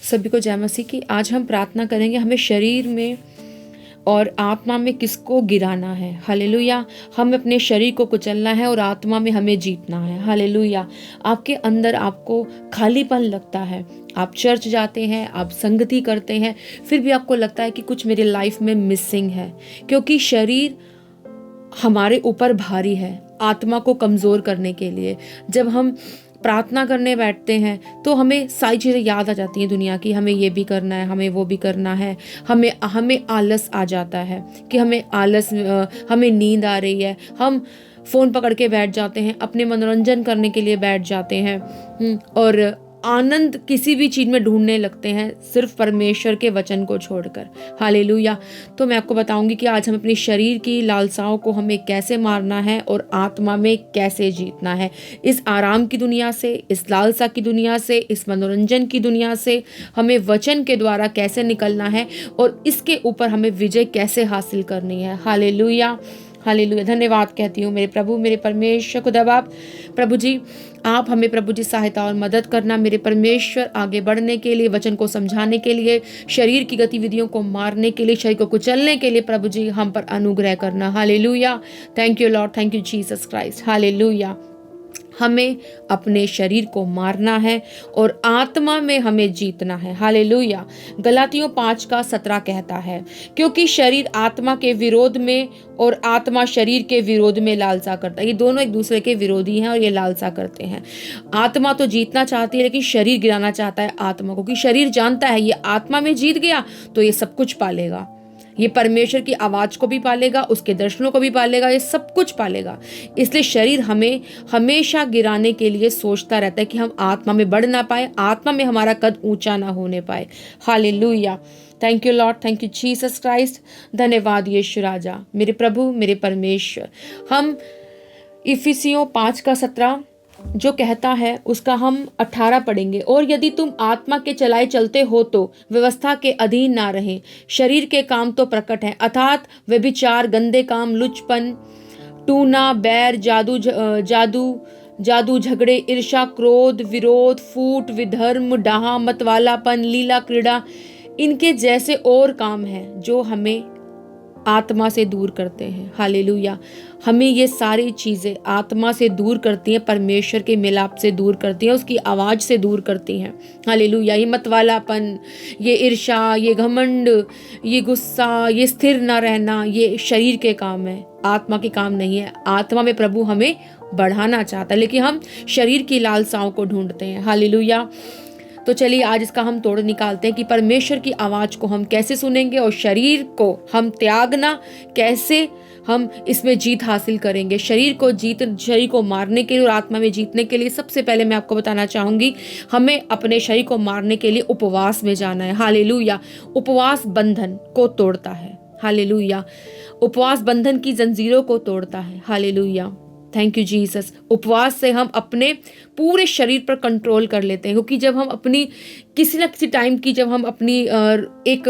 सभी को जय मसीह की। आज हम प्रार्थना करेंगे, हमें शरीर में और आत्मा में किसको गिराना है। हालेलुया। हमें अपने शरीर को कुचलना है और आत्मा में हमें जीतना है। हालेलुया। आपके अंदर आपको खालीपन लगता है, आप चर्च जाते हैं, आप संगति करते हैं, फिर भी आपको लगता है कि कुछ मेरी लाइफ में मिसिंग है, क्योंकि शरीर हमारे ऊपर भारी है आत्मा को कमज़ोर करने के लिए। जब हम प्रार्थना करने बैठते हैं तो हमें सारी चीज़ें याद आ जाती हैं दुनिया की, हमें ये भी करना है, हमें वो भी करना है, हमें आलस आ जाता है कि हमें नींद आ रही है, हम फ़ोन पकड़ के बैठ जाते हैं, अपने मनोरंजन करने के लिए बैठ जाते हैं और आनंद किसी भी चीज़ में ढूंढने लगते हैं, सिर्फ परमेश्वर के वचन को छोड़कर। हालेलुया। तो मैं आपको बताऊंगी कि आज हम अपने शरीर की लालसाओं को हमें कैसे मारना है और आत्मा में कैसे जीतना है। इस आराम की दुनिया से, इस लालसा की दुनिया से, इस मनोरंजन की दुनिया से हमें वचन के द्वारा कैसे निकलना है और इसके ऊपर हमें विजय कैसे हासिल करनी है। Hallelujah, hallelujah. धन्यवाद कहती हूँ मेरे प्रभु, मेरे परमेश्वर खुदा बाप। प्रभु जी, आप हमें प्रभु जी सहायता और मदद करना मेरे परमेश्वर, आगे बढ़ने के लिए, वचन को समझाने के लिए, शरीर की गतिविधियों को मारने के लिए, शरीर को कुचलने के लिए प्रभु जी हम पर अनुग्रह करना। Hallelujah. Thank you Lord, thank you Jesus Christ. Hallelujah. हमें अपने शरीर को मारना है और आत्मा में हमें जीतना है। हालेलुया। गलातियों 5:17 कहता है, क्योंकि शरीर आत्मा के विरोध में और आत्मा शरीर के विरोध में लालसा करता है। ये दोनों एक दूसरे के विरोधी हैं और ये लालसा करते हैं। आत्मा तो जीतना चाहती है, लेकिन शरीर गिराना चाहता है आत्मा को, क्योंकि शरीर जानता है ये आत्मा में जीत गया तो ये सब कुछ पालेगा, ये परमेश्वर की आवाज को भी पालेगा, उसके दर्शनों को भी पालेगा, ये सब कुछ पालेगा। इसलिए शरीर हमें हमेशा गिराने के लिए सोचता रहता है कि हम आत्मा में बढ़ ना पाए, आत्मा में हमारा कद ऊंचा ना होने पाए। Hallelujah. Thank you Lord, thank you Jesus Christ. धन्यवाद यीशु राजा, मेरे प्रभु, मेरे परमेश्वर। हम इफिसियों 5:17 जो कहता है उसका हम 18 पढ़ेंगे। और यदि तुम आत्मा के चलाए चलते हो तो व्यवस्था के अधीन ना रहें। शरीर के काम तो प्रकट हैं, अर्थात व्यभिचार, गंदे काम, लुचपन, टूना, बैर, जादू, झगड़े, ईर्ष्या, क्रोध, विरोध, फूट, विधर्म, डाहा, मतवालापन, लीला क्रीड़ा, इनके जैसे और काम हैं जो हमें आत्मा से दूर करते हैं। हालेलुया। हमें ये सारी चीज़ें आत्मा से दूर करती हैं, परमेश्वर के मिलाप से दूर करती हैं, उसकी आवाज़ से दूर करती हैं। हालेलुया। ये मतवालापन, ये ईर्ष्या, ये घमंड, ये गुस्सा, ये स्थिर ना रहना, ये शरीर के काम है, आत्मा के काम नहीं है। आत्मा में प्रभु हमें बढ़ाना चाहता है, लेकिन हम शरीर की लालसाओं को ढूंढते हैं। हालेलुया। तो चलिए आज इसका हम तोड़ निकालते हैं कि परमेश्वर की आवाज़ को हम कैसे सुनेंगे और शरीर को हम त्यागना कैसे हम इसमें जीत हासिल करेंगे। शरीर को मारने के लिए और आत्मा में जीतने के लिए सबसे पहले मैं आपको बताना चाहूँगी, हमें अपने शरीर को मारने के लिए उपवास में जाना है। हालेलुया। उपवास बंधन को तोड़ता है। हालेलुया। उपवास बंधन की जंजीरों को तोड़ता है। हालेलुया। Thank you Jesus. उपवास से हम अपने पूरे शरीर पर कंट्रोल कर लेते हैं, क्योंकि जब हम अपनी किसी न किसी टाइम की, जब हम अपनी एक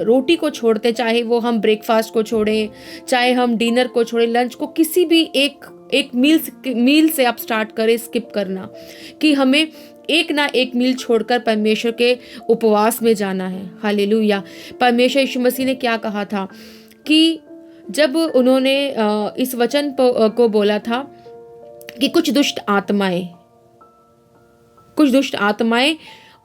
रोटी को छोड़ते, चाहे वो हम ब्रेकफास्ट को छोड़ें, चाहे हम डिनर को छोड़ें, लंच को, किसी भी एक मील से आप स्टार्ट करें स्किप करना, कि हमें एक ना एक मील छोड़कर परमेश्वर के उपवास में जाना है। हालेलुया। परमेश्वर यीशु मसीह ने क्या कहा था कि जब उन्होंने इस वचन को बोला था कि कुछ दुष्ट आत्माएं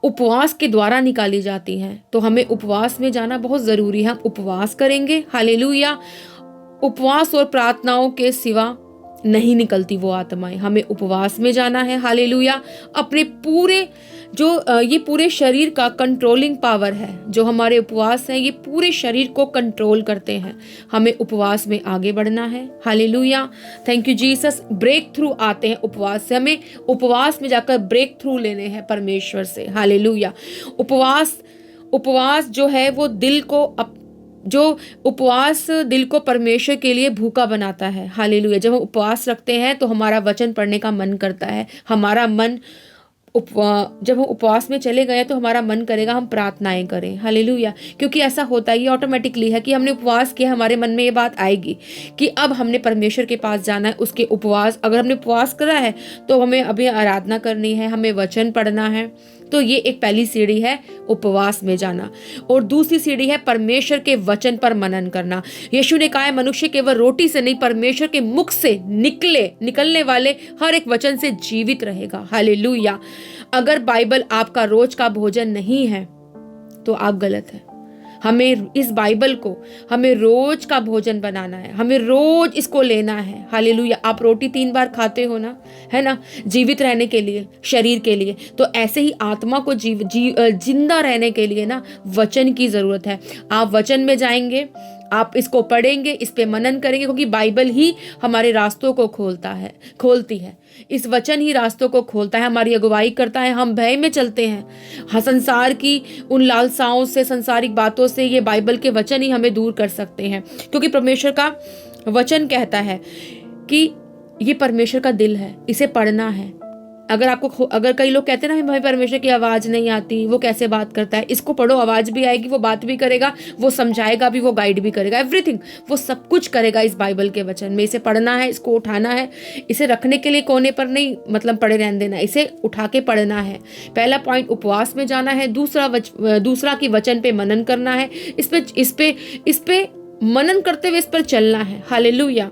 उपवास के द्वारा निकाली जाती हैं, तो हमें उपवास में जाना बहुत ज़रूरी है। हम उपवास करेंगे। हालेलुया। उपवास और प्रार्थनाओं के सिवा नहीं निकलती वो आत्माएं, हमें उपवास में जाना है। हालेलुया। अपने पूरे ये पूरे शरीर का कंट्रोलिंग पावर है, जो हमारे उपवास है, ये पूरे शरीर को कंट्रोल करते हैं। हमें उपवास में आगे बढ़ना है। Hallelujah. Thank you Jesus. Breakthrough आते हैं उपवास से, हमें उपवास में जाकर ब्रेक थ्रू लेने हैं परमेश्वर से। हालेलुया। उपवास जो है वो दिल को परमेश्वर के लिए भूखा बनाता है। हालेलुया। जब हम उपवास रखते हैं तो हमारा वचन पढ़ने का मन करता है, हमारा मन जब हम उपवास में चले गए तो हमारा मन करेगा हम प्रार्थनाएं करें। हालेलुया। क्योंकि ऐसा होता है, ये ऑटोमेटिकली है कि हमने उपवास किया, हमारे मन में ये बात आएगी कि अब हमने परमेश्वर के पास जाना है। उसके उपवास, अगर हमने उपवास करा है तो हमें अभी आराधना करनी है, हमें वचन पढ़ना है, तो ये एक पहली सीढ़ी है उपवास में जाना। और दूसरी सीढ़ी है परमेश्वर के वचन पर मनन करना। यीशु ने कहा है मनुष्य केवल रोटी से नहीं, परमेश्वर के मुख से निकलने वाले हर एक वचन से जीवित रहेगा। हालेलुया। अगर बाइबल आपका रोज का भोजन नहीं है तो आप गलत है। हमें इस बाइबल को हमें रोज का भोजन बनाना है, हमें रोज इसको लेना है। हालेलुया। आप रोटी 3 बार खाते हो ना, है ना, जीवित रहने के लिए, शरीर के लिए। तो ऐसे ही आत्मा को जिंदा रहने के लिए ना वचन की जरूरत है। आप वचन में जाएंगे, आप इसको पढ़ेंगे, इस पे मनन करेंगे, क्योंकि बाइबल ही हमारे रास्तों को खोलती है। इस वचन ही रास्तों को खोलता है, हमारी अगुवाई करता है। हम भय में चलते हैं, हाँ, संसार की उन लालसाओं से, संसारिक बातों से ये बाइबल के वचन ही हमें दूर कर सकते हैं। क्योंकि परमेश्वर का वचन कहता है कि ये परमेश्वर का दिल है, इसे पढ़ना है। अगर कई लोग कहते हैं ना हमें परमेश्वर की आवाज नहीं आती, वो कैसे बात करता है, इसको पढ़ो, आवाज भी आएगी, वो बात भी करेगा, वो समझाएगा भी, वो गाइड भी करेगा, एवरीथिंग, वो सब कुछ करेगा इस बाइबल के वचन में। इसे पढ़ना है, इसको उठाना है, इसे रखने के लिए कोने पर नहीं मतलब पढ़े रहने देना, इसे उठा के पढ़ना है। पहला पॉइंट उपवास में जाना है, दूसरा की वचन पे मनन करना है, इस पे मनन करते हुए इस पर चलना है। हालेलुया।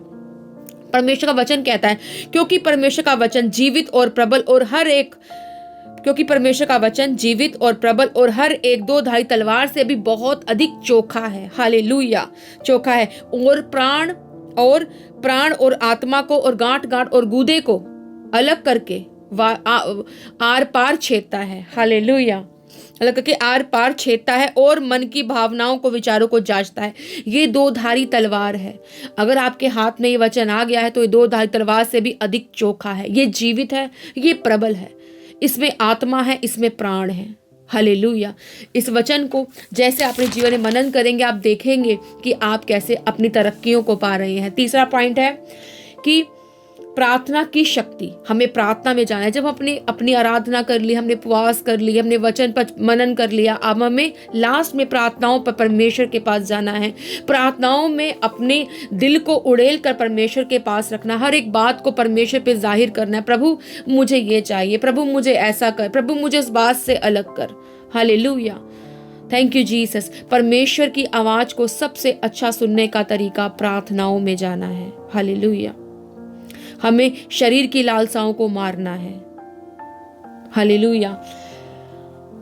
परमेश्वर का वचन कहता है क्योंकि परमेश्वर का वचन जीवित और प्रबल और हर एक 2-धारी तलवार से भी बहुत अधिक चोखा है। हालेलुया। चोखा है और प्राण और आत्मा को और गांठ और गूदे को अलग करके आर पार छेदता है। हालेलुया। अलग करके आर पार छेदता है और मन की भावनाओं को, विचारों को जांचता है। ये 2-धारी तलवार है। अगर आपके हाथ में ये वचन आ गया है तो ये 2-धारी तलवार से भी अधिक चोखा है। ये जीवित है, ये प्रबल है, इसमें आत्मा है, इसमें प्राण है। हालेलुया। इस वचन को जैसे अपने जीवन में मनन करेंगे, आप देखेंगे कि आप कैसे अपनी तरक्कियों को पा रहे हैं। तीसरा पॉइंट है कि प्रार्थना की शक्ति। हमें प्रार्थना में जाना है। जब हमने अपनी आराधना कर ली, हमने उपवास कर ली, हमने वचन पर मनन कर लिया, अब हमें लास्ट में प्रार्थनाओं पर परमेश्वर के पास जाना है। प्रार्थनाओं में अपने दिल को उड़ेल कर परमेश्वर के पास रखना, हर एक बात को परमेश्वर पे जाहिर करना है। प्रभु मुझे ये चाहिए, प्रभु मुझे ऐसा कर, प्रभु मुझे उस बात से अलग कर। हालेलुया। Thank you Jesus. परमेश्वर की आवाज को सबसे अच्छा सुनने का तरीका प्रार्थनाओं में जाना है। हालेलुया। हमें शरीर की लालसाओं को मारना है। हालेलुया।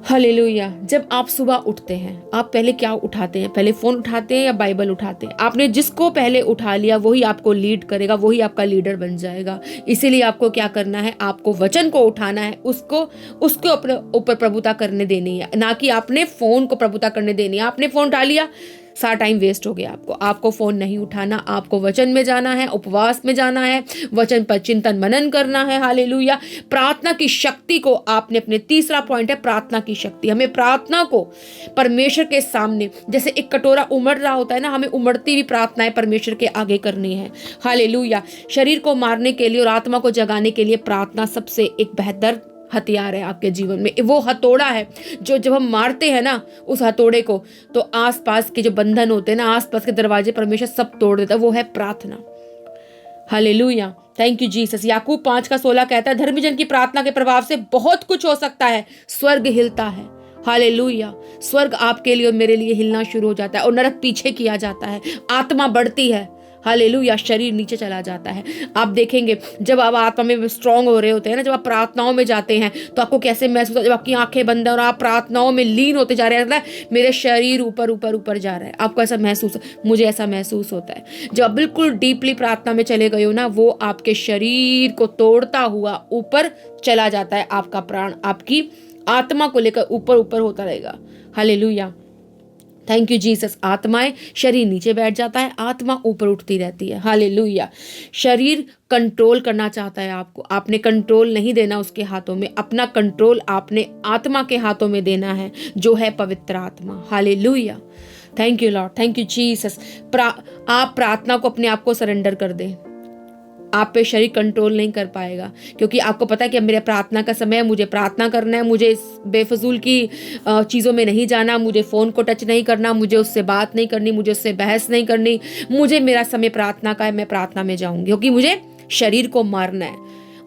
हालेलुया। जब आप सुबह उठते हैं, आप पहले क्या उठाते हैं? पहले फोन उठाते हैं या बाइबल उठाते हैं? आपने जिसको पहले उठा लिया वही आपको लीड करेगा, वही आपका लीडर बन जाएगा। इसीलिए आपको क्या करना है? आपको वचन को उठाना है, उसको अपने ऊपर प्रभुता करने देनी है, ना कि आपने फोन को प्रभुता करने देनी है। आपने फोन उठा लिया, सारा टाइम वेस्ट हो गया। आपको फोन नहीं उठाना, आपको वचन में जाना है, उपवास में जाना है, वचन पर चिंतन मनन करना है। हालेलुया। प्रार्थना की शक्ति को आपने अपने, तीसरा पॉइंट है प्रार्थना की शक्ति। हमें प्रार्थना को परमेश्वर के सामने, जैसे एक कटोरा उमड़ रहा होता है ना, हमें उमड़ती हुई प्रार्थनाएं परमेश्वर के आगे करनी है। हालेलुया। शरीर को मारने के लिए और आत्मा को जगाने के लिए प्रार्थना सबसे एक बेहतर हथियार है आपके जीवन में। वो हथौड़ा है जो जब हम मारते हैं ना उस हथौड़े को, तो आसपास के जो बंधन होते हैं ना, आसपास के दरवाजे परमेश्वर सब तोड़ देता है। वो है प्रार्थना। हालेलुया। Thank you Jesus. याकूब 5:16 कहता है धर्मी जन की प्रार्थना के प्रभाव से बहुत कुछ हो सकता है, स्वर्ग हिलता है। हालेलुया। स्वर्ग आपके लिए और मेरे लिए हिलना शुरू हो जाता है और नरक पीछे किया जाता है, आत्मा बढ़ती है। हालेलुया। शरीर नीचे चला जाता है। आप देखेंगे जब आप आत्मा में स्ट्रांग हो रहे होते हैं ना, जब आप प्रार्थनाओं में जाते हैं तो आपको कैसे महसूस होता है? जब आपकी आंखें बंद है और आप प्रार्थनाओं में लीन होते जा रहे हैं, मेरे शरीर ऊपर ऊपर ऊपर जा रहा है। आपको ऐसा महसूस, मुझे ऐसा महसूस होता है। जब आप बिल्कुल डीपली प्रार्थना में चले गए हो ना, वो आपके शरीर को तोड़ता हुआ ऊपर चला जाता है। आपका प्राण आपकी आत्मा को लेकर ऊपर ऊपर होता रहेगा। हालेलुया। Thank you Jesus. आत्माएं, शरीर नीचे बैठ जाता है, आत्मा ऊपर उठती रहती है। हालेलुया। शरीर कंट्रोल करना चाहता है आपको, आपने कंट्रोल नहीं देना उसके हाथों में। अपना कंट्रोल आपने आत्मा के हाथों में देना है, जो है पवित्र आत्मा। Hallelujah. Thank you Lord. Thank you Jesus. आप प्रार्थना को अपने आप को सरेंडर कर दें। आप पे शरीर कंट्रोल नहीं कर पाएगा, क्योंकि आपको पता है कि अब मेरे प्रार्थना का समय है, मुझे प्रार्थना करना है, मुझे इस बेफजूल की चीज़ों में नहीं जाना, मुझे फ़ोन को टच नहीं करना, मुझे उससे बात नहीं करनी, मुझे उससे बहस नहीं करनी, मुझे मेरा समय प्रार्थना का है, मैं प्रार्थना में जाऊंगी, क्योंकि मुझे शरीर को मारना है,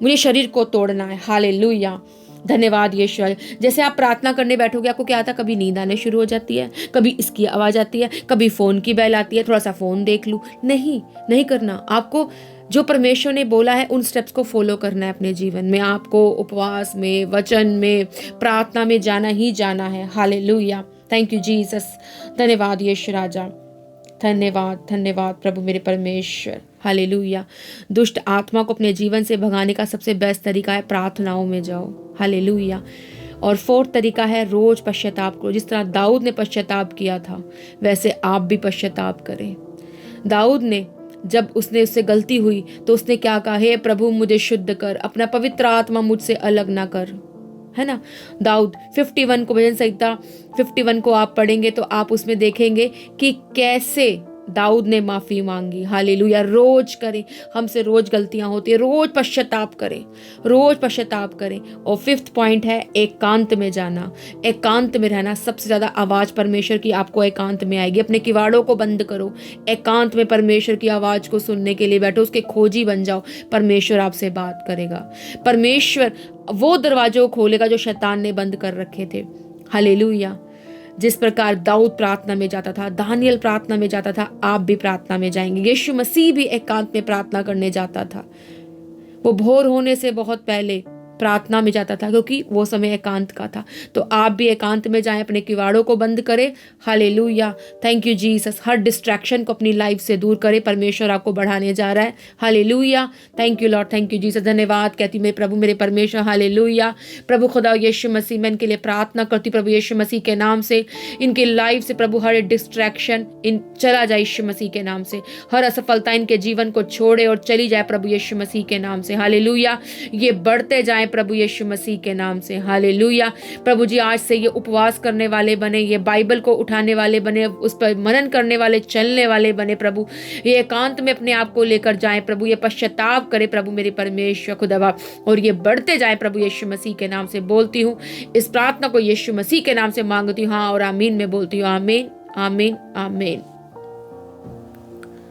मुझे शरीर को तोड़ना है। हालेलुया। धन्यवाद यीशु। जैसे आप प्रार्थना करने बैठोगे, आपको क्या आता है, कभी नींद आने शुरू हो जाती है, कभी इसकी आवाज़ आती है, कभी फ़ोन की बेल आती है, थोड़ा सा फ़ोन देख लूँ। नहीं करना। आपको जो परमेश्वर ने बोला है उन स्टेप्स को फॉलो करना है अपने जीवन में। आपको उपवास में, वचन में, प्रार्थना में जाना ही जाना है। Hallelujah, thank you Jesus. धन्यवाद यीशु राजा, धन्यवाद प्रभु मेरे परमेश्वर। हालेलुया। दुष्ट आत्मा को अपने जीवन से भगाने का सबसे बेस्ट तरीका है प्रार्थनाओं में जाओ। हालेलुया। और फोर्थ तरीका है रोज पश्चाताप करो। जिस तरह दाऊद ने पश्चाताप किया था, वैसे आप भी पश्चाताप करें। दाऊद ने जब उससे गलती हुई तो उसने क्या कहा, हे प्रभु मुझे शुद्ध कर, अपना पवित्र आत्मा मुझसे अलग ना कर, है ना। दाऊद 51 को, भजन संहिता 51 को आप पढ़ेंगे तो आप उसमें देखेंगे कि कैसे दाऊद ने माफी मांगी। हालेलुया। रोज करें, हमसे रोज गलतियां होती है, रोज पश्चाताप करें। और फिफ्थ पॉइंट है एकांत में जाना, एकांत में रहना। सबसे ज्यादा आवाज परमेश्वर की आपको एकांत में आएगी। अपने किवाड़ों को बंद करो, एकांत में परमेश्वर की आवाज को सुनने के लिए बैठो, उसके खोजी बन जाओ। परमेश्वर आपसे बात करेगा। परमेश्वर वो दरवाजों को खोलेगा जो शैतान ने बंद कर रखे थे। हालेलुया। जिस प्रकार दाऊद प्रार्थना में जाता था, दानियल प्रार्थना में जाता था, आप भी प्रार्थना में जाएंगे। यीशु मसीह भी एकांत में प्रार्थना करने जाता था। वो भोर होने से बहुत पहले प्रार्थना में जाता था, क्योंकि वो समय एकांत का था। तो आप भी एकांत में जाएं, अपने किवाड़ों को बंद करें। Hallelujah, thank you Jesus. Her distraction को अपनी लाइफ से दूर करें। परमेश्वर आपको बढ़ाने जा रहा है। Hallelujah, thank you Lord, thank you Jesus. धन्यवाद कहती मैं प्रभु मेरे परमेश्वर। हालेलुया। प्रभु खुदा यीशु मसीह, मैं इनके लिए प्रार्थना करती प्रभु यीशु मसीह के नाम से। इनकी लाइफ से प्रभु हर डिस्ट्रैक्शन चला जाए यीशु मसीह के नाम से। हर असफलता इनके जीवन को छोड़े और चली जाए प्रभु यीशु मसीह के नाम से। हालेलुया। ये बढ़ते जाए प्रभु यीशु मसीह के नाम से। हालेलुया। प्रभु जी आज से ये उपवास करने वाले बने, ये बाइबल को उठाने वाले बने, उस पर मनन करने वाले, चलने वाले बने प्रभु। ये एकांत में अपने आप को लेकर जाए प्रभु, ये पश्चाताप करे प्रभु मेरे परमेश्वर खुदावा, और ये बढ़ते जाए प्रभु यीशु मसीह के नाम से बोलती हूँ। इस प्रार्थना को यीशु मसीह के नाम से मांगती हूँ, हाँ और आमीन में बोलती हूँ। आमीन, आमीन, आमीन।